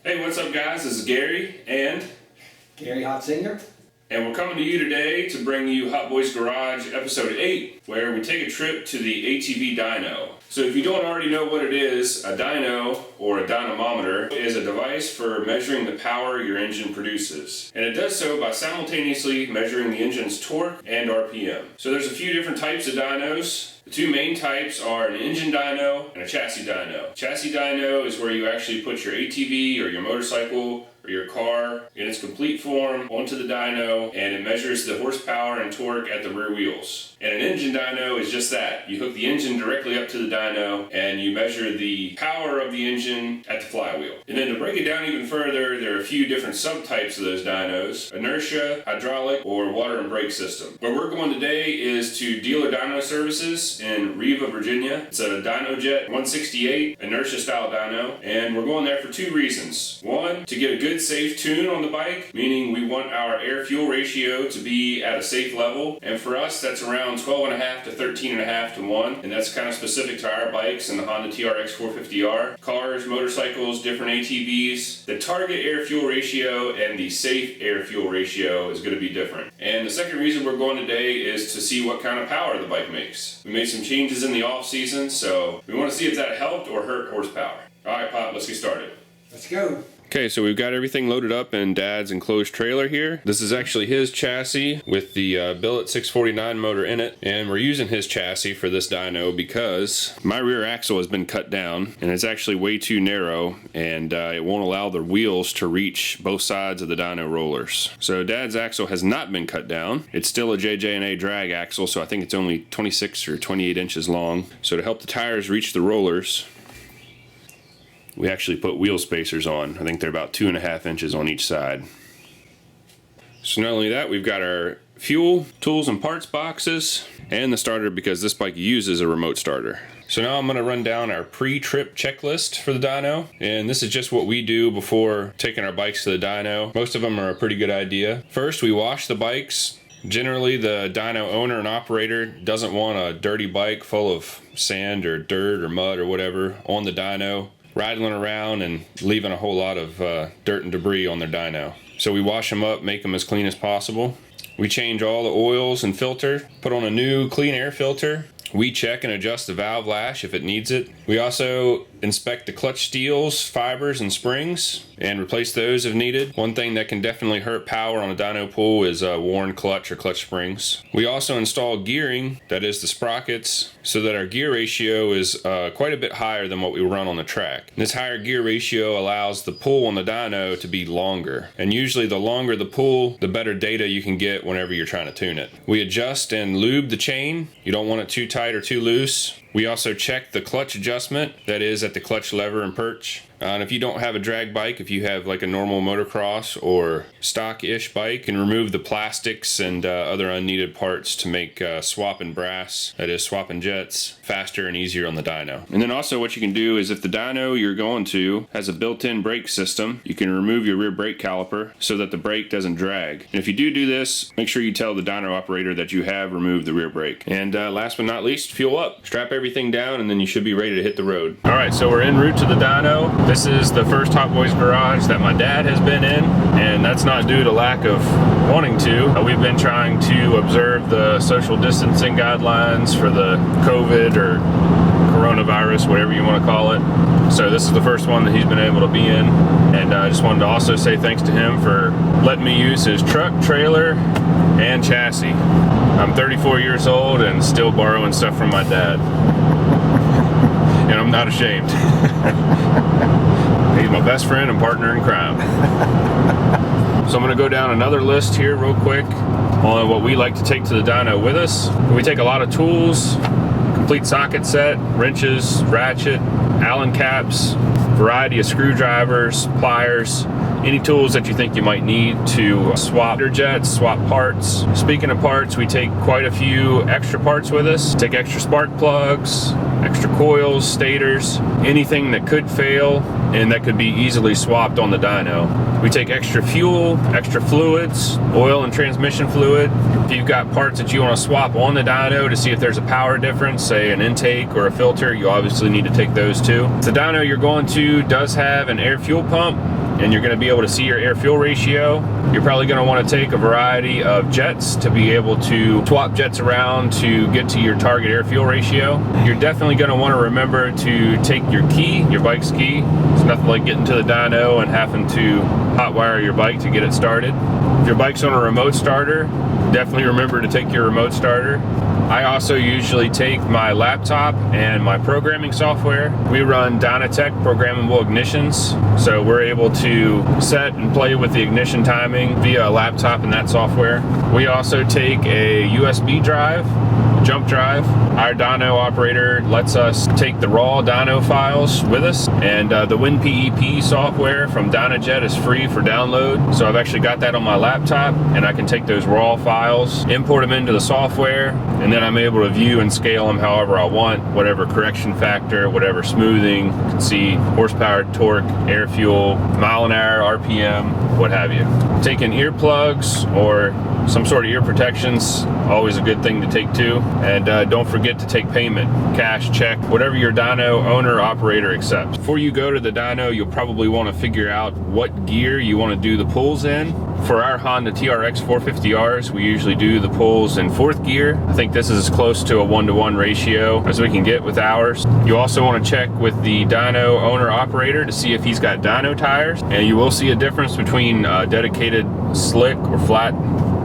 Hey, what's up guys? This is Gary and Hott Singer. And we're coming to you today to bring you Hot Boys Garage episode 8, where we take a trip to the ATV Dyno. So if you don't already know what it is, a dyno or a dynamometer is a device for measuring the power your engine produces. And it does so by simultaneously measuring the engine's torque and RPM. So there's a few different types of dynos. The two main types are an engine dyno and a chassis dyno. Chassis dyno is where you actually put your ATV or your motorcycle or your car in its complete form onto the dyno, and it measures the horsepower and torque at the rear wheels. And an engine dyno is just that. You hook the engine directly up to the dyno and you measure the power of the engine at the flywheel. And then to break it down even further, there are a few different subtypes of those dynos: inertia, hydraulic, or water and brake system. Where we're going today is to Dealer Dyno Services in Riva, Virginia. It's a DynoJet 168 inertia style dyno, and we're going there for two reasons. One, to get a good safe tune on the bike, meaning we want our air-fuel ratio to be at a safe level, and for us that's around 12.5 to 13.5 to 1, and that's kind of specific to our bikes and the Honda TRX450R. Cars, motorcycles, different ATVs, the target air-fuel ratio and the safe air-fuel ratio is going to be different. And the second reason we're going today is to see what kind of power the bike makes. We made some changes in the off-season, so we want to see if that helped or hurt horsepower. Alright Pop, let's get started. Let's go. Okay, so we've got everything loaded up in Dad's enclosed trailer here. This is actually his chassis with the billet 649 motor in it, and we're using his chassis for this dyno because my rear axle has been cut down and it's actually way too narrow, and it won't allow the wheels to reach both sides of the dyno rollers. So Dad's axle has not been cut down. It's still a JJ&A drag axle, so I think it's only 26 or 28 inches long. So to help the tires reach the rollers, we actually put wheel spacers on. I think they're about 2.5 inches on each side. So not only that, we've got our fuel, tools and parts boxes, and the starter because this bike uses a remote starter. So now I'm going to run down our pre-trip checklist for the dyno, and this is just what we do before taking our bikes to the dyno. Most of them are a pretty good idea. First, we wash the bikes. Generally, the dyno owner and operator doesn't want a dirty bike full of sand or dirt or mud or whatever on the dyno, rattling around and leaving a whole lot of dirt and debris on their dyno. So we wash them up, make them as clean as possible. We change all the oils and filter, put on a new clean air filter. We check and adjust the valve lash if it needs it. We also inspect the clutch steels, fibers, and springs and replace those if needed. One thing that can definitely hurt power on a dyno pull is a worn clutch or clutch springs. We also install gearing, that is the sprockets, so that our gear ratio is quite a bit higher than what we run on the track. This higher gear ratio allows the pull on the dyno to be longer, and usually the longer the pull, the better data you can get whenever you're trying to tune it. We adjust and lube the chain. You don't want it too tight or too loose. We also check the clutch adjustment, that is at the clutch lever and perch. And if you don't have a drag bike, if you have like a normal motocross or stock-ish bike, you can remove the plastics and other unneeded parts to make swapping brass, that is swapping jets, faster and easier on the dyno. And then also what you can do is if the dyno you're going to has a built-in brake system, you can remove your rear brake caliper so that the brake doesn't drag. And if you do this, make sure you tell the dyno operator that you have removed the rear brake. And last but not least, fuel up. Strap everything down and then you should be ready to hit the road. Alright, so we're en route to the dyno. This is the first Hot Boys Garage that my dad has been in, and that's not due to lack of wanting to. We've been trying to observe the social distancing guidelines for the COVID or coronavirus, whatever you want to call it. So this is the first one that he's been able to be in, and I just wanted to also say thanks to him for letting me use his truck, trailer, and chassis. I'm 34 years old and still borrowing stuff from my dad. And I'm not ashamed. He's my best friend and partner in crime. So I'm going to go down another list here real quick on what we like to take to the dyno with us. We take a lot of tools, complete socket set, wrenches, ratchet, Allen caps, variety of screwdrivers, pliers, any tools that you think you might need to swap your jets, swap parts. Speaking of parts, we take quite a few extra parts with us. Take extra spark plugs, extra coils, stators, anything that could fail and that could be easily swapped on the dyno. We take extra fuel, extra fluids, oil and transmission fluid. If you've got parts that you want to swap on the dyno to see if there's a power difference, say an intake or a filter, you obviously need to take those too. The dyno you're going to does have an air fuel pump. and you're going to be able to see your air-fuel ratio. You're probably going to want to take a variety of jets to be able to swap jets around to get to your target air-fuel ratio. You're definitely going to want to remember to take your key, your bike's key. It's nothing like getting to the dyno and having to hotwire your bike to get it started. If your bike's on a remote starter, definitely remember to take your remote starter. I also usually take my laptop and my programming software. We run Dyno programmable ignitions, so we're able to set and play with the ignition timing via a laptop and that software. We also take a USB drive, jump drive. Our dyno operator lets us take the raw dyno files with us, and the WinPEP software from DynoJet is free for download. So I've actually got that on my laptop, and I can take those raw files, import them into the software, and then I'm able to view and scale them however I want, whatever correction factor, whatever smoothing. You can see horsepower, torque, air fuel, mile an hour, RPM, what have you. Taking earplugs or some sort of ear protections, always a good thing to take too. And don't forget to take payment, cash, check, whatever your dyno owner operator accepts. Before you go to the dyno, you'll probably want to figure out what gear you want to do the pulls in. For our Honda TRX450Rs, we usually do the pulls in 4th gear. I think this is as close to a 1-to-1 ratio as we can get with ours. You also want to check with the dyno owner operator to see if he's got dyno tires, and you will see a difference between a dedicated slick or flat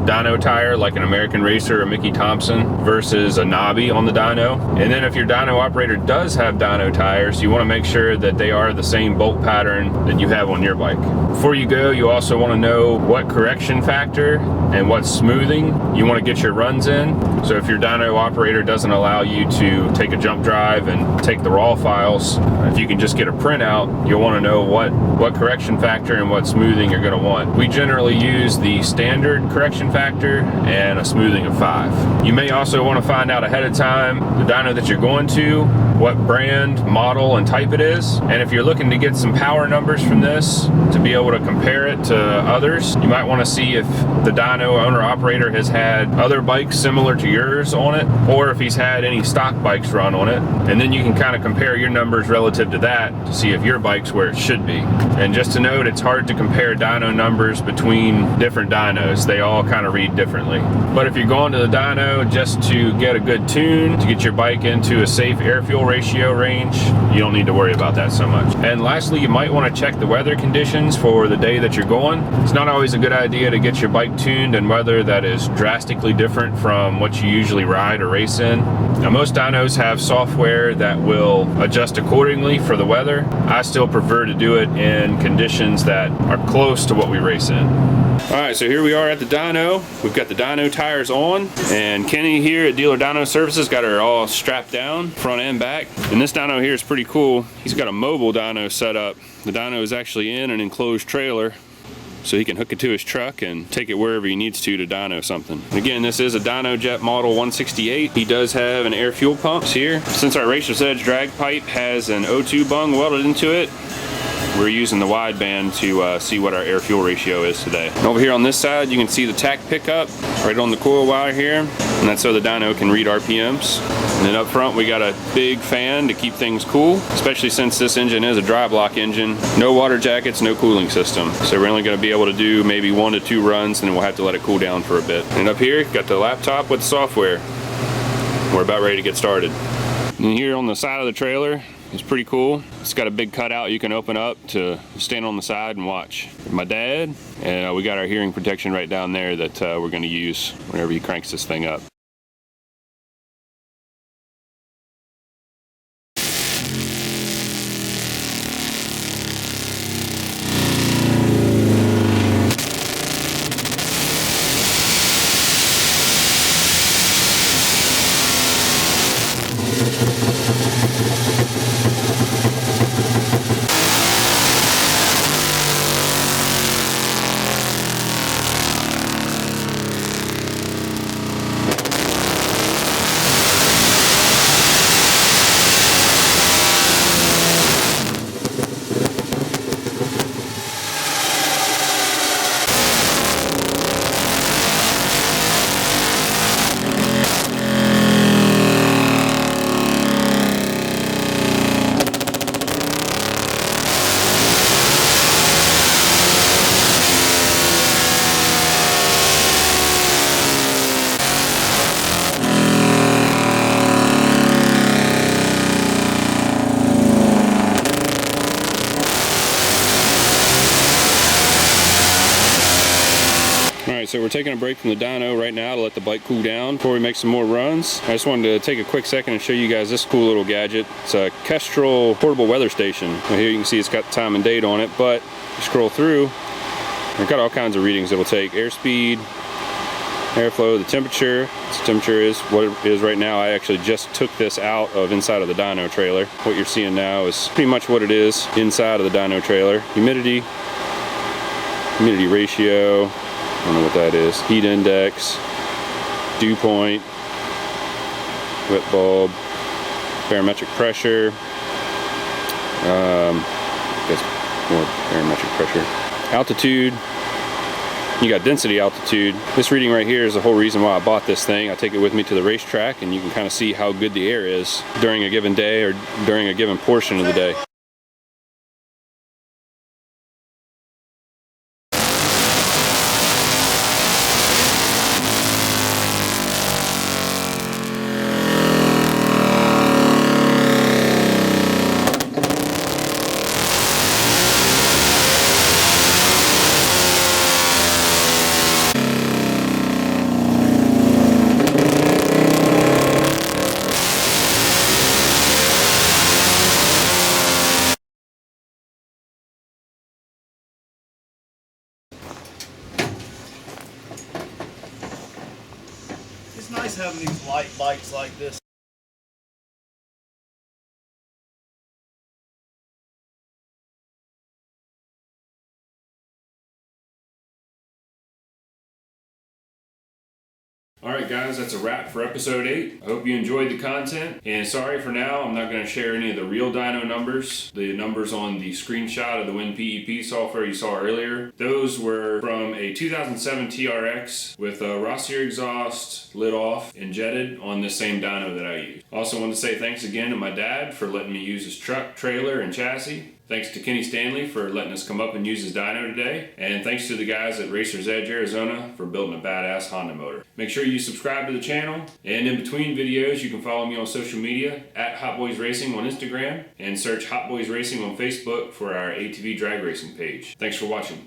dyno tire like an American Racer or Mickey Thompson versus a knobby on the dyno. And then if your dyno operator does have dyno tires, you want to make sure that they are the same bolt pattern that you have on your bike. Before you go, you also want to know what correction factor and what smoothing you want to get your runs in. So if your dyno operator doesn't allow you to take a jump drive and take the raw files, if you can just get a printout, you'll want to know what correction factor and what smoothing you're going to want. We generally use the standard correction factor and a smoothing of 5. You may also want to find out ahead of time the dyno that you're going to, what brand, model, and type it is. And if you're looking to get some power numbers from this to be able to compare it to others, you might want to see if the dyno owner operator has had other bikes similar to yours on it, or if he's had any stock bikes run on it. And then you can kind of compare your numbers relative to that to see if your bike's where it should be. And just to note, it's hard to compare dyno numbers between different dynos. They all kind of read differently. But if you're going to the dyno just to get a good tune, to get your bike into a safe air-fuel ratio range, you don't need to worry about that so much. And lastly, you might want to check the weather conditions for the day that you're going. It's not always a good idea to get your bike tuned in weather that is drastically different from what you usually ride or race in. Now, most dynos have software that will adjust accordingly for the weather. I still prefer to do it in conditions that are close to what we race in. Alright, so here we are at the dyno. We've got the dyno tires on, and Kenny here at Dealer Dyno Services got her all strapped down, front and back. And this dyno here is pretty cool. He's got a mobile dyno set up. The dyno is actually in an enclosed trailer, so he can hook it to his truck and take it wherever he needs to dyno something. Again, this is a DynoJet model 168. He does have an air fuel pumps here. Since our Racer's Edge drag pipe has an O2 bung welded into it, we're using the wideband to see what our air fuel ratio is today. And over here on this side, you can see the tack pickup right on the coil wire here, and that's so the dyno can read RPMs. And then up front, we got a big fan to keep things cool, especially since this engine is a dry block engine. No water jackets, no cooling system. So we're only going to be able to do maybe 1 to 2 runs, and then we'll have to let it cool down for a bit. And up here, got the laptop with the software. We're about ready to get started. And here on the side of the trailer, it's pretty cool. It's got a big cutout you can open up to stand on the side and watch. My dad, and we got our hearing protection right down there that we're going to use whenever he cranks this thing up. so we're taking a break from the dyno right now to let the bike cool down before we make some more runs. I just wanted to take a quick second and show you guys this cool little gadget. It's a Kestrel portable weather station. Now here you can see it's got the time and date on it, but you scroll through, it's got all kinds of readings. It'll take airspeed, airflow, the temperature. This temperature is what it is right now. I actually just took this out of inside of the dyno trailer. What you're seeing now is pretty much what it is inside of the dyno trailer. Humidity ratio, I don't know what that is. Heat index, dew point, wet bulb, barometric pressure. That's more barometric pressure. Altitude. You got density altitude. This reading right here is the whole reason why I bought this thing. I take it with me to the racetrack and you can kind of see how good the air is during a given day or during a given portion of the day. It's nice having these light bikes like this. Alright guys, that's a wrap for episode 8. I hope you enjoyed the content, and sorry for now, I'm not going to share any of the real dyno numbers. The numbers on the screenshot of the WinPEP software you saw earlier, those were from a 2007 TRX with a Rossier exhaust, lit off, and jetted on the same dyno that I used. Also want to say thanks again to my dad for letting me use his truck, trailer, and chassis. Thanks to Kenny Stanley for letting us come up and use his dyno today. And thanks to the guys at Racer's Edge, Arizona for building a badass Honda motor. Make sure you subscribe to the channel. And in between videos, you can follow me on social media at Hot Boys Racing on Instagram and search Hot Boys Racing on Facebook for our ATV drag racing page. Thanks for watching.